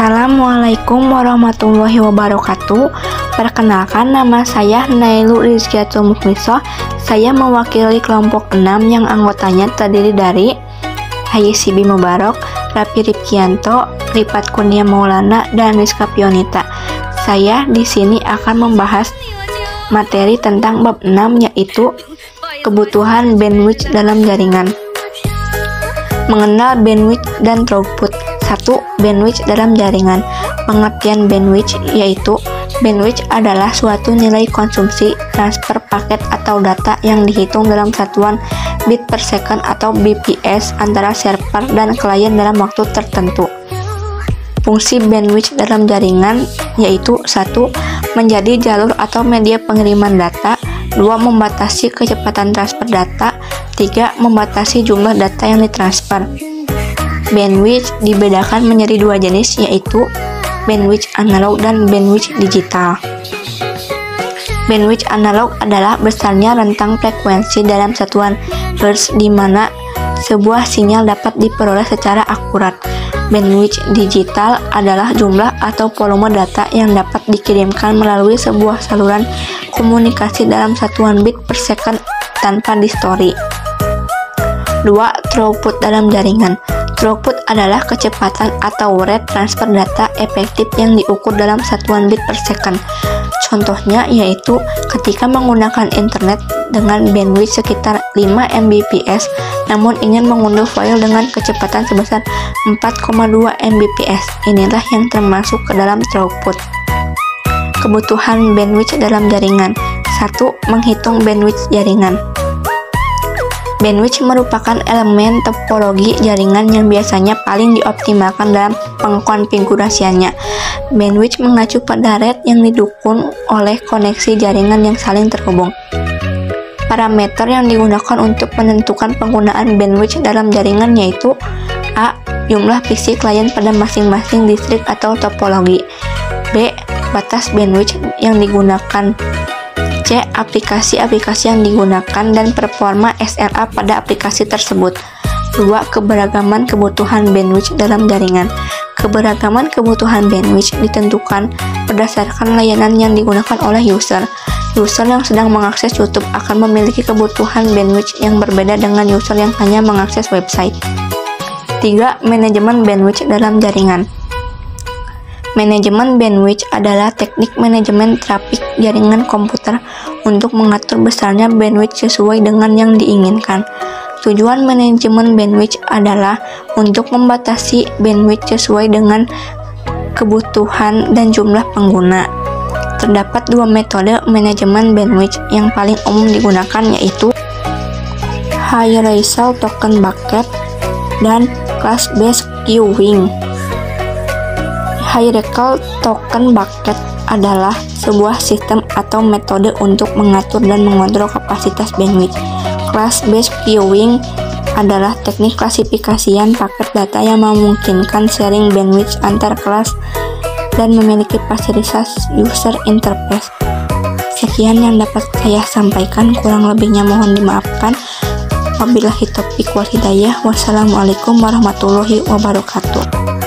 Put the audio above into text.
Assalamualaikum warahmatullahi wabarakatuh. Perkenalkan, nama saya Nailu Rizkiatul Mukmisoh. Saya mewakili kelompok 6 yang anggotanya terdiri dari Hayi Sibi Mubarok, Rapi Ripkianto, Ripat Kurnia Maulana, dan Rizka Pionita. Saya di sini akan membahas materi tentang bab 6, yaitu kebutuhan bandwidth dalam jaringan. Mengenal bandwidth dan throughput. 1. Bandwidth dalam jaringan. Pengertian bandwidth yaitu bandwidth adalah suatu nilai konsumsi transfer paket atau data yang dihitung dalam satuan bit per second atau BPS antara server dan klien dalam waktu tertentu. Fungsi bandwidth dalam jaringan yaitu 1. Menjadi jalur atau media pengiriman data. 2. Membatasi kecepatan transfer data. 3. Membatasi jumlah data yang ditransfer. Bandwidth dibedakan menjadi dua jenis, yaitu bandwidth analog dan bandwidth digital. Bandwidth analog adalah besarnya rentang frekuensi dalam satuan hertz di mana sebuah sinyal dapat diperoleh secara akurat. Bandwidth digital adalah jumlah atau volume data yang dapat dikirimkan melalui sebuah saluran komunikasi dalam satuan bit per second tanpa distorsi. 2. Throughput dalam jaringan. Throughput adalah kecepatan atau rate transfer data efektif yang diukur dalam satuan bit per second. Contohnya yaitu ketika menggunakan internet dengan bandwidth sekitar 5 Mbps namun ingin mengunduh file dengan kecepatan sebesar 4,2 Mbps. Inilah yang termasuk ke dalam throughput. Kebutuhan bandwidth dalam jaringan. 1. Menghitung bandwidth jaringan. Bandwidth merupakan elemen topologi jaringan yang biasanya paling dioptimalkan dalam pengkonfigurasiannya. Bandwidth mengacu pada rate yang didukung oleh koneksi jaringan yang saling terhubung. Parameter yang digunakan untuk menentukan penggunaan bandwidth dalam jaringan yaitu A. Jumlah PC klien pada masing-masing distrik atau topologi. B. Batas bandwidth yang digunakan. C. Aplikasi-aplikasi yang digunakan dan performa SLA pada aplikasi tersebut. 2. Keberagaman kebutuhan bandwidth dalam jaringan. Keberagaman kebutuhan bandwidth ditentukan berdasarkan layanan yang digunakan oleh user. User yang sedang mengakses YouTube akan memiliki kebutuhan bandwidth yang berbeda dengan user yang hanya mengakses website. 3. Manajemen bandwidth dalam jaringan. Manajemen bandwidth adalah teknik manajemen trafik jaringan komputer untuk mengatur besarnya bandwidth sesuai dengan yang diinginkan. Tujuan manajemen bandwidth adalah untuk membatasi bandwidth sesuai dengan kebutuhan dan jumlah pengguna. Terdapat dua metode manajemen bandwidth yang paling umum digunakan, yaitu hierarchical token bucket dan class-based queuing. Hierarchical token bucket adalah sebuah sistem atau metode untuk mengatur dan mengontrol kapasitas bandwidth. Class-based queuing adalah teknik klasifikasian paket data yang memungkinkan sharing bandwidth antar kelas dan memiliki fasilitas user interface. Sekian yang dapat saya sampaikan, kurang lebihnya mohon dimaafkan. Wabillahi taufiq wal hidayah. Wassalamualaikum warahmatullahi wabarakatuh.